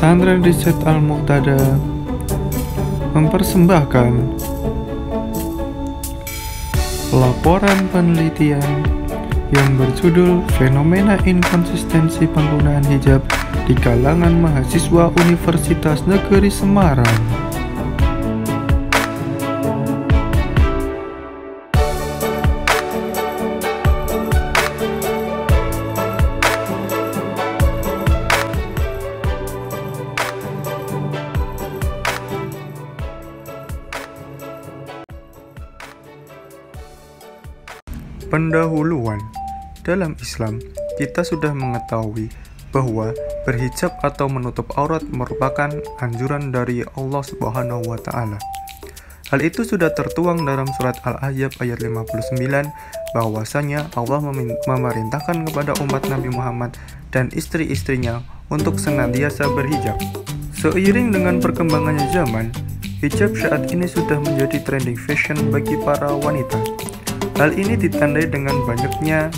Pesantren Riset Al-Muqtada mempersembahkan laporan penelitian yang berjudul Fenomena Inkonsistensi Penggunaan Hijab di Kalangan Mahasiswa Universitas Negeri Semarang. Pendahuluan. Dalam Islam, kita sudah mengetahui bahwa berhijab atau menutup aurat merupakan anjuran dari Allah Subhanahu wa Ta'ala. Hal itu sudah tertuang dalam surat Al-Ahzab ayat 59 bahwasanya Allah memerintahkan kepada umat Nabi Muhammad dan istri-istrinya untuk senantiasa berhijab. Seiring dengan perkembangannya zaman, hijab saat ini sudah menjadi trending fashion bagi para wanita. Hal ini ditandai dengan banyaknya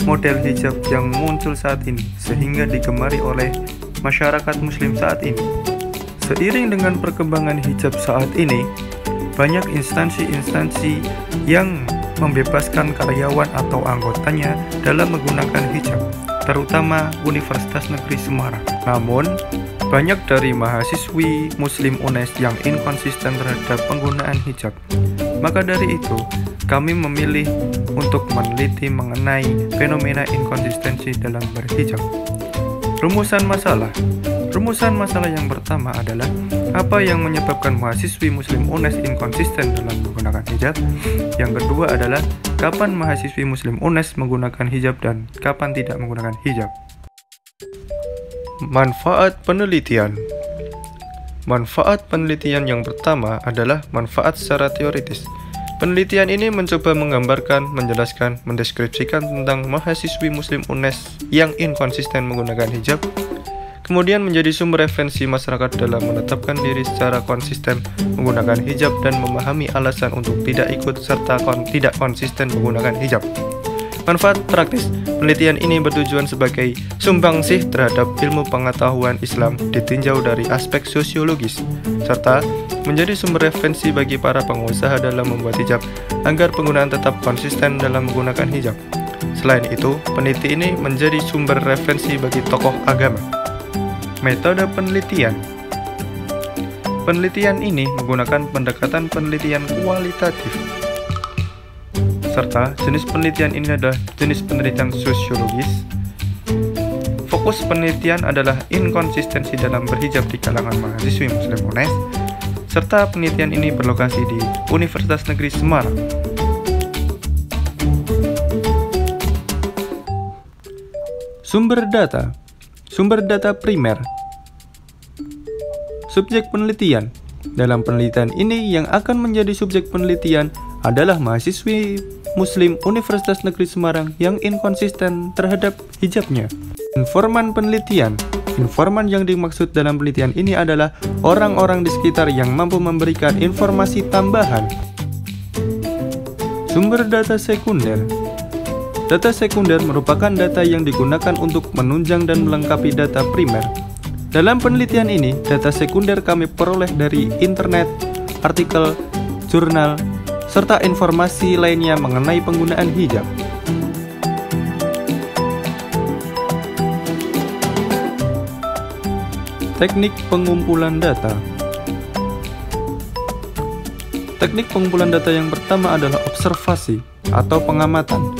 model hijab yang muncul saat ini, sehingga digemari oleh masyarakat muslim saat ini. Seiring dengan perkembangan hijab saat ini, banyak instansi-instansi yang membebaskan karyawan atau anggotanya dalam menggunakan hijab, terutama Universitas Negeri Semarang. Namun, banyak dari mahasiswi muslim UNES yang inkonsisten terhadap penggunaan hijab. Maka dari itu, kami memilih untuk meneliti mengenai fenomena inkonsistensi dalam berhijab. Rumusan masalah yang pertama adalah apa yang menyebabkan mahasiswi muslim UNES inkonsisten dalam menggunakan hijab. Yang kedua adalah kapan mahasiswi muslim UNES menggunakan hijab dan kapan tidak menggunakan hijab. Manfaat penelitian. Manfaat penelitian yang pertama adalah manfaat secara teoritis. Penelitian ini mencoba menggambarkan, menjelaskan, mendeskripsikan tentang mahasiswi muslim UNES yang inkonsisten menggunakan hijab, kemudian menjadi sumber referensi masyarakat dalam menetapkan diri secara konsisten menggunakan hijab dan memahami alasan untuk tidak ikut serta tidak konsisten menggunakan hijab. Manfaat praktis. Penelitian ini bertujuan sebagai sumbangsih terhadap ilmu pengetahuan Islam ditinjau dari aspek sosiologis, serta menjadi sumber referensi bagi para pengusaha dalam membuat hijab agar penggunaan tetap konsisten dalam menggunakan hijab. Selain itu, peneliti ini menjadi sumber referensi bagi tokoh agama. Metode penelitian. Penelitian ini menggunakan pendekatan penelitian kualitatif, serta jenis penelitian ini adalah jenis penelitian sosiologis. Fokus penelitian adalah inkonsistensi dalam berhijab di kalangan mahasiswi muslim UNES, serta penelitian ini berlokasi di Universitas Negeri Semarang. Sumber data primer. Subjek penelitian. Dalam penelitian ini yang akan menjadi subjek penelitian adalah mahasiswi muslim Universitas Negeri Semarang yang inkonsisten terhadap hijabnya. Informan penelitian. Informan yang dimaksud dalam penelitian ini adalah orang-orang di sekitar yang mampu memberikan informasi tambahan. Sumber data sekunder. Data sekunder merupakan data yang digunakan untuk menunjang dan melengkapi data primer. Dalam penelitian ini, data sekunder kami peroleh dari internet, artikel, jurnal, serta informasi lainnya mengenai penggunaan hijab. Teknik pengumpulan data. Teknik pengumpulan data yang pertama adalah observasi atau pengamatan.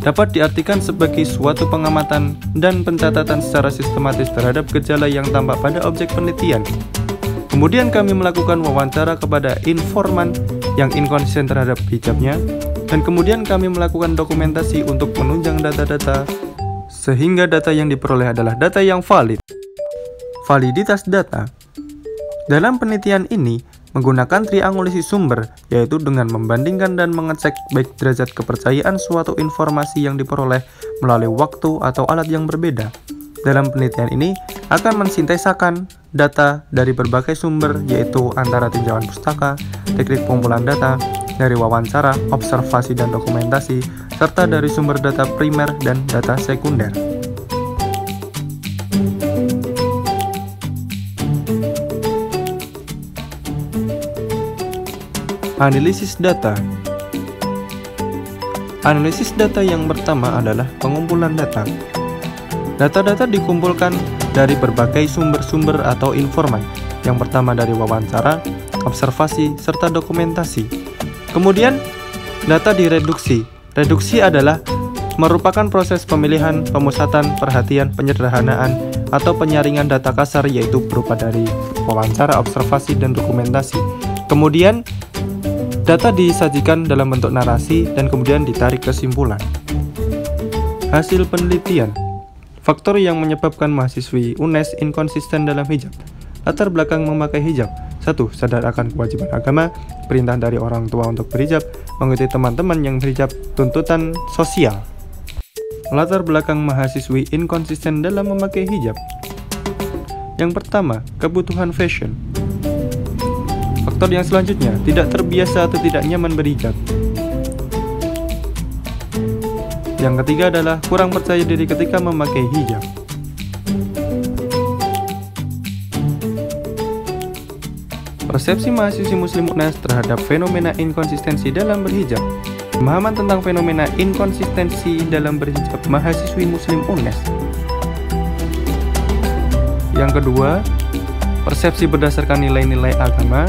Dapat diartikan sebagai suatu pengamatan dan pencatatan secara sistematis terhadap gejala yang tampak pada objek penelitian. Kemudian kami melakukan wawancara kepada informan yang inkonsisten terhadap hijabnya, dan kemudian kami melakukan dokumentasi untuk menunjang data-data sehingga data yang diperoleh adalah data yang valid. Validitas data. Dalam penelitian ini menggunakan triangulasi sumber, yaitu dengan membandingkan dan mengecek baik derajat kepercayaan suatu informasi yang diperoleh melalui waktu atau alat yang berbeda. Dalam penelitian ini akan mensintesakan data dari berbagai sumber, yaitu antara tinjauan pustaka, teknik pengumpulan data, dari wawancara, observasi dan dokumentasi, serta dari sumber data primer dan data sekunder. Analisis data. Analisis data yang pertama adalah pengumpulan data. Data-data dikumpulkan dari berbagai sumber-sumber atau informan. Yang pertama dari wawancara, observasi, serta dokumentasi. Kemudian, data direduksi. Reduksi adalah merupakan proses pemilihan, pemusatan, perhatian, penyederhanaan, atau penyaringan data kasar, yaitu berupa dari wawancara, observasi, dan dokumentasi. Kemudian, data disajikan dalam bentuk narasi dan kemudian ditarik kesimpulan. Hasil penelitian. Faktor yang menyebabkan mahasiswi UNES inkonsisten dalam hijab. Latar belakang memakai hijab. 1. Sadar akan kewajiban agama, perintah dari orang tua untuk berhijab, mengikuti teman-teman yang berhijab, tuntutan sosial. Latar belakang mahasiswi inkonsisten dalam memakai hijab. Yang pertama, kebutuhan fashion. Faktor yang selanjutnya, tidak terbiasa atau tidak nyaman berhijab. Yang ketiga adalah kurang percaya diri ketika memakai hijab. Persepsi mahasiswi Muslim UNES terhadap fenomena inkonsistensi dalam berhijab. Pemahaman tentang fenomena inkonsistensi dalam berhijab mahasiswi Muslim UNES. Yang kedua, persepsi berdasarkan nilai-nilai agama.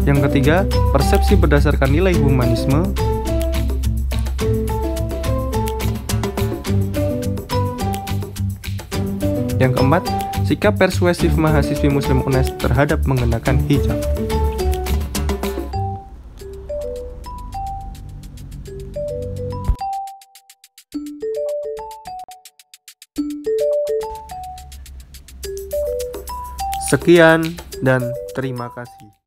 Yang ketiga, persepsi berdasarkan nilai humanisme. Yang keempat, sikap persuasif mahasiswi Muslim UNES terhadap mengenakan hijab. Sekian dan terima kasih.